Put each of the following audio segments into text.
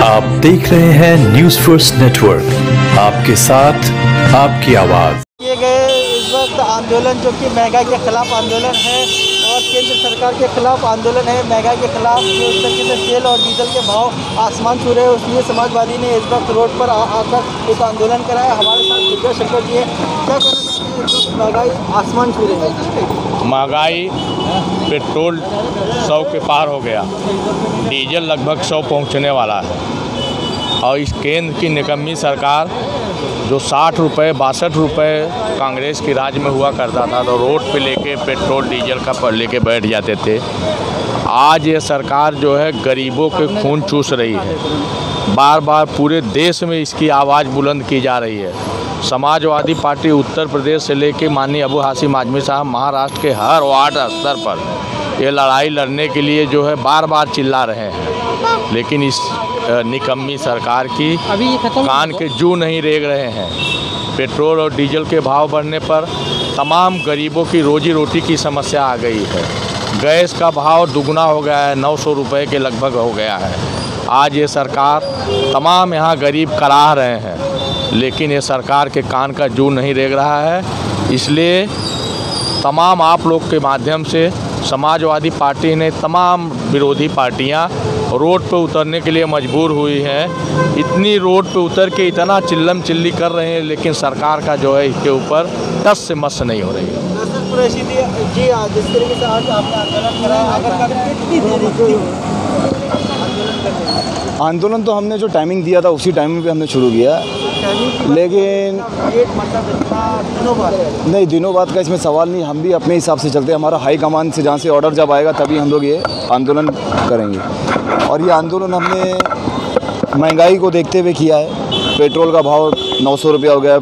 आप देख रहे हैं न्यूज़ फर्स्ट नेटवर्क, आपके साथ आपकी आवाज़। किए गए इस वक्त आंदोलन जो कि महंगाई के खिलाफ आंदोलन है और केंद्र सरकार के खिलाफ आंदोलन है। महंगाई के खिलाफ जो इस तरीके से तेल और डीजल के भाव आसमान छू रहे हैं, उसलिए समाजवादी ने इस वक्त रोड पर आकर एक आंदोलन कराया। हमारे साथ दिव्या शंकर जी है। क्या कहना चाहते हैं, महंगाई आसमान छू रही है? महंगाई पेट्रोल 100 के पार हो गया, डीजल लगभग 100 पहुँचने वाला है और इस केंद्र की निकम्मी सरकार जो 60 रुपये 62 रुपये कांग्रेस की राज में हुआ करता था तो रोड पे लेके पेट्रोल डीजल का लेके बैठ जाते थे। आज ये सरकार जो है गरीबों के खून चूस रही है। बार बार पूरे देश में इसकी आवाज़ बुलंद की जा रही है। समाजवादी पार्टी उत्तर प्रदेश से लेके माननीय अबू हाशिम आजमी साहब महाराष्ट्र के हर वार्ड स्तर पर ये लड़ाई लड़ने के लिए जो है बार बार चिल्ला रहे हैं, लेकिन इस निकम्मी सरकार की कान के जू नहीं रेंग रहे हैं। पेट्रोल और डीजल के भाव बढ़ने पर तमाम गरीबों की रोजी रोटी की समस्या आ गई है। गैस का भाव दुगना हो गया है, 900 रुपये के लगभग हो गया है। आज ये सरकार तमाम यहाँ गरीब कराह रहे हैं, लेकिन ये सरकार के कान का जू नहीं रेंग रहा है। इसलिए तमाम आप लोग के माध्यम से समाजवादी पार्टी ने तमाम विरोधी पार्टियां रोड पे उतरने के लिए मजबूर हुई हैं। इतनी रोड पे उतर के इतना चिल्लम चिल्ली कर रहे हैं, लेकिन सरकार का जो है इसके ऊपर टस से मस नहीं हो रही है। जी जिस तरीके से आज आपने आंदोलन कराया, आंदोलन तो हमने जो टाइमिंग दिया था उसी टाइमिंग पे हमने शुरू किया, लेकिन नहीं दिनों बाद का इसमें सवाल नहीं। हम भी अपने हिसाब से चलते हैं। हमारा हाई कमान से जहाँ से ऑर्डर जब आएगा तभी हम लोग ये आंदोलन करेंगे। और ये आंदोलन हमने महंगाई को देखते हुए किया है। पेट्रोल का भाव 900 रुपया हो गया,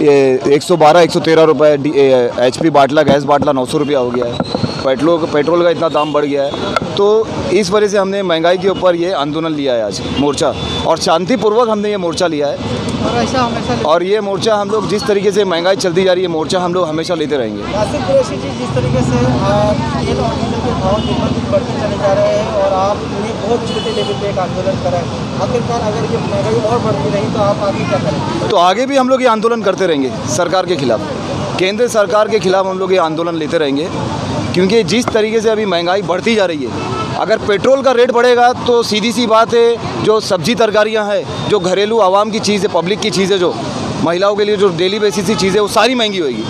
ये 112-113 रुपये HP बाटला गैस बाटला 900 रुपया हो गया है। पेट्रोल का इतना दाम बढ़ गया है, तो इस वजह से हमने महंगाई के ऊपर ये आंदोलन लिया है आज मोर्चा, और शांतिपूर्वक हमने ये मोर्चा लिया है। और ये मोर्चा हम लोग जिस तरीके से महंगाई चलती जा रही है, मोर्चा हम लोग हमेशा लेते रहेंगे। जिस तरीके से तेल और डीजल के भाव बढ़ते चले जा रहे हैं और आप बहुत छोटे लेवल पे एक आंदोलन कर रहे हैं, आखिरकार अगर ये महंगाई और बढ़ती रही तो आप आगे क्या करेंगे? तो आगे भी हम लोग ये आंदोलन करते रहेंगे सरकार के खिलाफ, केंद्र सरकार के खिलाफ हम लोग ये आंदोलन लेते रहेंगे। क्योंकि जिस तरीके से अभी महंगाई बढ़ती जा रही है, अगर पेट्रोल का रेट बढ़ेगा तो सीधी सी बात है, जो सब्जी तरकारियां हैं, जो घरेलू आवाम की चीज़ है, पब्लिक की चीज़ है, जो महिलाओं के लिए जो डेली बेसिस की चीज़ें, वो सारी महंगी होगी।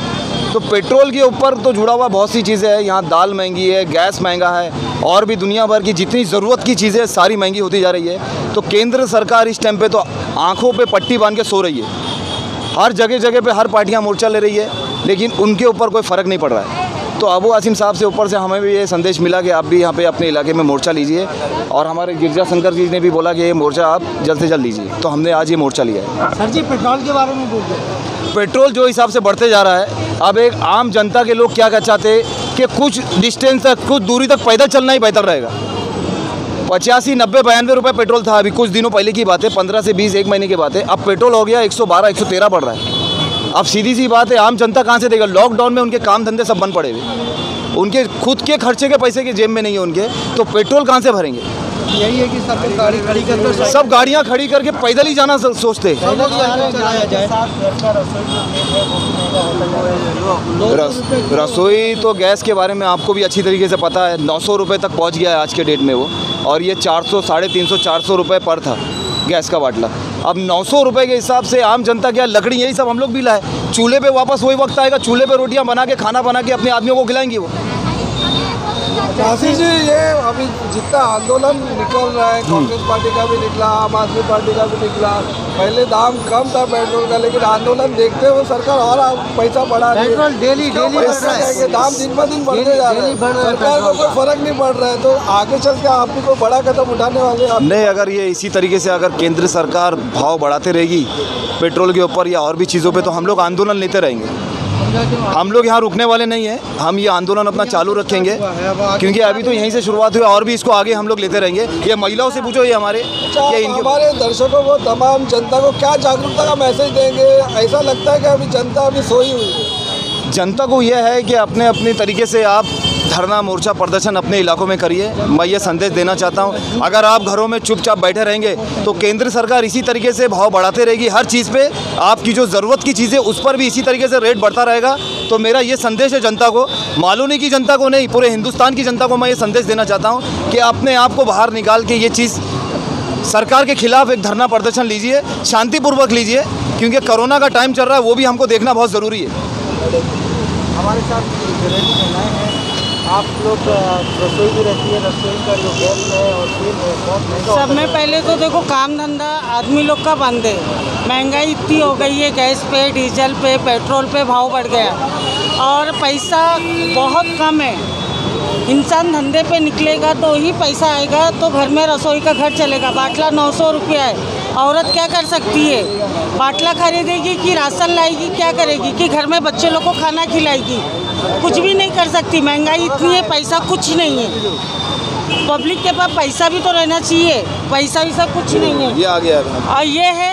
तो पेट्रोल के ऊपर तो जुड़ा हुआ बहुत सी चीज़ें हैं। यहाँ दाल महंगी है, गैस महंगा है, और भी दुनिया भर की जितनी ज़रूरत की चीज़ें सारी महंगी होती जा रही है। तो केंद्र सरकार इस टाइम पे तो आँखों पे पट्टी बांध के सो रही है। हर जगह जगह पे हर पार्टियाँ मोर्चा ले रही है, लेकिन उनके ऊपर कोई फ़र्क नहीं पड़ रहा है। तो अबू हाशिम साहब से ऊपर से हमें भी ये संदेश मिला कि आप भी यहाँ पे अपने इलाके में मोर्चा लीजिए, और हमारे गिरजा शंकर जी ने भी बोला कि ये मोर्चा आप जल्द से जल्द लीजिए। तो हमने आज ये मोर्चा लिया है। सर जी, पेट्रोल के बारे में बोलिए। पेट्रोल जो हिसाब से बढ़ते जा रहा है, अब एक आम जनता के लोग क्या चाहते हैं कि कुछ डिस्टेंस तक, कुछ दूरी तक पैदल चलना ही बेहतर रहेगा। 85, 90, 92 रुपये पेट्रोल था अभी कुछ दिनों पहले की बात है, 15 से 20 एक महीने की बात है। अब पेट्रोल हो गया 112, 113 बढ़ रहा है। अब सीधी सी बात है, आम जनता कहाँ से देगा? लॉकडाउन में उनके काम धंधे सब बंद पड़े हुए, उनके खुद के खर्चे के पैसे के जेब में नहीं है उनके, तो पेट्रोल कहाँ से भरेंगे? यही है कि सब गाड़ी खड़ी करके, सब गाड़ियाँ खड़ी करके पैदल ही जाना सोचते हैं। रसोई तो गैस के बारे में आपको भी अच्छी तरीके से पता है, 900 रुपये तक पहुंच गया है आज के डेट में वो, और ये 400, 350, 400 रुपये पर था गैस का बाटला। अब 900 रुपये के हिसाब से आम जनता क्या, लकड़ी यही सब हम लोग भी लाए। चूल्हे पे वापस वही वक्त आएगा, चूल्हे पे रोटियां बना के, खाना बना के अपने आदमियों को खिलाएंगी वो। आशीष जी, ये अभी जितना आंदोलन निकल रहा है, कांग्रेस पार्टी का भी निकला, आम आदमी पार्टी का भी निकला, पहले दाम कम था पेट्रोल का, लेकिन आंदोलन देखते हुए सरकार और पैसा बढ़ा रही है। पेट्रोल डेली दाम दिन ब दिन बढ़ते जा रहे हैं, सरकार को कोई फर्क नहीं पड़ रहा है। तो आगे चल के आप भी कोई बड़ा कदम उठाने वाले हैं? नहीं, अगर ये इसी तरीके से अगर केंद्र सरकार भाव बढ़ाते रहेगी पेट्रोल के ऊपर या और भी चीज़ों पे, तो हम लोग आंदोलन लेते रहेंगे। हम लोग यहाँ रुकने वाले नहीं हैं, हम ये आंदोलन अपना चालू रखेंगे, क्योंकि अभी तो यहीं से शुरुआत हुई, और भी इसको आगे हम लोग लेते रहेंगे। ये महिलाओं से पूछो, ये हमारे हमारे दर्शकों को, तमाम जनता को क्या जागरूकता का मैसेज देंगे? ऐसा लगता है कि अभी जनता अभी सोई हुई है। जनता को यह है कि अपने अपने तरीके से आप धरना मोर्चा प्रदर्शन अपने इलाकों में करिए। मैं ये संदेश देना चाहता हूँ, अगर आप घरों में चुपचाप बैठे रहेंगे तो केंद्र सरकार इसी तरीके से भाव बढ़ाते रहेगी। हर चीज़ पे आपकी जो ज़रूरत की चीज़ें उस पर भी इसी तरीके से रेट बढ़ता रहेगा। तो मेरा ये संदेश है जनता को, मालूनी की जनता को नहीं, पूरे हिंदुस्तान की जनता को मैं ये संदेश देना चाहता हूँ कि अपने आप को बाहर निकाल के ये चीज़ सरकार के खिलाफ एक धरना प्रदर्शन लीजिए, शांतिपूर्वक लीजिए, क्योंकि कोरोना का टाइम चल रहा है, वो भी हमको देखना बहुत ज़रूरी है। हमारे साथ घरेलू महिलाएं हैं, आप लोग रसोई भी रहती है, रसोई का जो गैस है और तेल है बहुत महंगा। सब में पहले तो देखो काम धंधा आदमी लोग का बंद है, महंगाई इतनी हो गई है, गैस पे, डीजल पे, पेट्रोल पे भाव बढ़ गया और पैसा बहुत कम है। इंसान धंधे पे निकलेगा तो ही पैसा आएगा, तो घर में रसोई का घर चलेगा। बाटला 900 रुपया है, औरत क्या कर सकती है? बाटला खरीदेगी कि राशन लाएगी, क्या करेगी कि घर में बच्चे लोग को खाना खिलाएगी? कुछ भी नहीं कर सकती, महंगाई इतनी है, पैसा कुछ नहीं है। पब्लिक के पास पैसा भी तो रहना चाहिए, पैसा वैसा कुछ नहीं है। ये आ गया और ये है,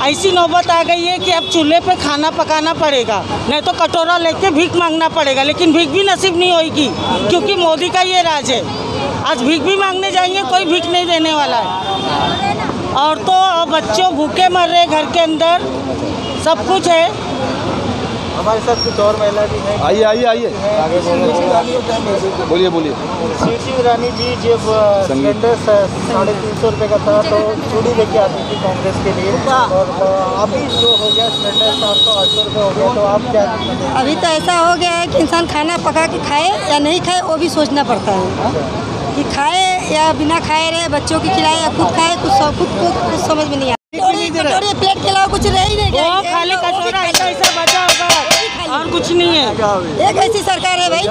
ऐसी नौबत आ गई है कि अब चूल्हे पे खाना पकाना पड़ेगा, नहीं तो कटोरा लेके भीख मांगना पड़ेगा। लेकिन भीख भी नसीब नहीं होगी, क्योंकि मोदी का ये राज है। आज भीख भी मांगने जाएंगे, कोई भीख नहीं देने वाला है। औरतों और बच्चों भूखे मर रहे घर के अंदर, सब कुछ है। हमारे साथ कुछ और महिला भी हैं। आइए आइए आइए, बोलिए बोलिए। स्मृति ईरानी जी जब सिलेंडर 350 रुपये का था तो चूड़ी लेके आती थी कांग्रेस के लिए, और अभी जो हो गया सिलेंडर 700-800 रुपये हो गया, तो आप क्या? अभी तो ऐसा हो गया है कि इंसान खाना पका के खाए या नहीं खाए वो भी सोचना पड़ता है कि खाए या बिना खाए रहे, बच्चों की खिलाए या खुद खाए, कुछ समझ में नहीं आता। कटोरी प्लेट के अलावा कुछ रह ही नहीं गया, खाली कटोरा ऐसा बचा होगा और कुछ नहीं है। एक ऐसी सरकार है भाई,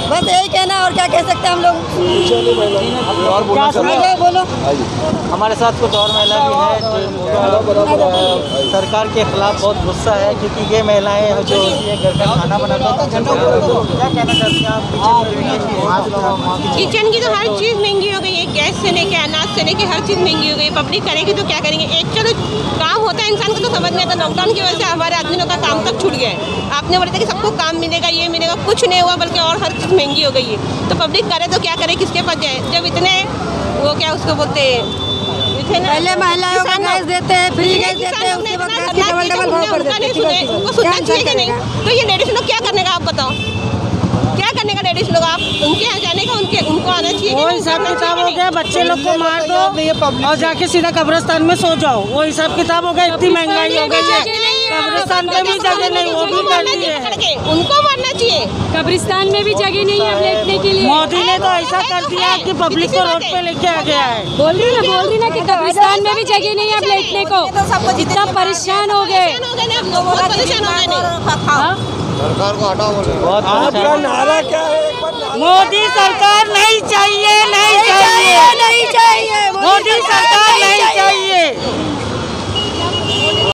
बस यही कहना, और क्या कह सकते हैं हम लोग। बोलो। हमारे साथ कुछ और महिला भी है जो सरकार के खिलाफ बहुत गुस्सा है, क्योंकि ये महिलाएं जो ये घर में खाना बनाती हैं, क्या कहना चाहती हैं आप? किचन की तो हर चीज़ महंगी हो गई है, गैस से लेके अनाज से लेके हर चीज़ महंगी हो गई। पब्लिक करेगी तो क्या करेंगे? एक चलो काम होता है, इंसान को तो समझ में आता है। लॉकडाउन की वजह से हमारे आदमियों का काम तक छूट गया है। आपने बोला था कि सबको काम मिलेगा, ये मिलेगा, कुछ नहीं हुआ, बल्कि और हर चीज़ महंगी हो गई है। तो पब्लिक करे तो क्या करे, किसके पास जाए? जब इतने वो क्या उसको बोलते हैं, पहले महिलाओं को गैस देते हैं, फ्री गैस देते हैं, उसके बाद गैस की डबल भाव कर देते हैं। उनको सुनना चाहिए कि नहीं? तो ये लेडीज लोग क्या करने का, आप बताओ, क्या करने का लेडीज लोग? आप उनके यहाँ जाने का, उनको आना चाहिए। वो हिसाब किताब हो गया, बच्चे लोग को मार दो और जाके सीधा कब्रिस्तान में सो जाओ, वो हिसाब किताब हो गया। इतनी महंगाई हो गई है, कब्रिस्तान में भी जगह नहीं, वो भी कर दी है। उनको मारना चाहिए, कब्रिस्तान में भी जगह नहीं है लेटने के लिए। मोदी ने तो ऐसा कर दिया कि पब्लिक को रोड पे लेके आ गया है। बोल रही ना कि कब्रिस्तान में भी जगह नहीं है अब लेटने को। इतना परेशान हो गए, सरकार को हटाओ। आपका नारा क्या है? मोदी सरकार नहीं चाहिए, नहीं चाहिए, नहीं चाहिए मोदी सरकार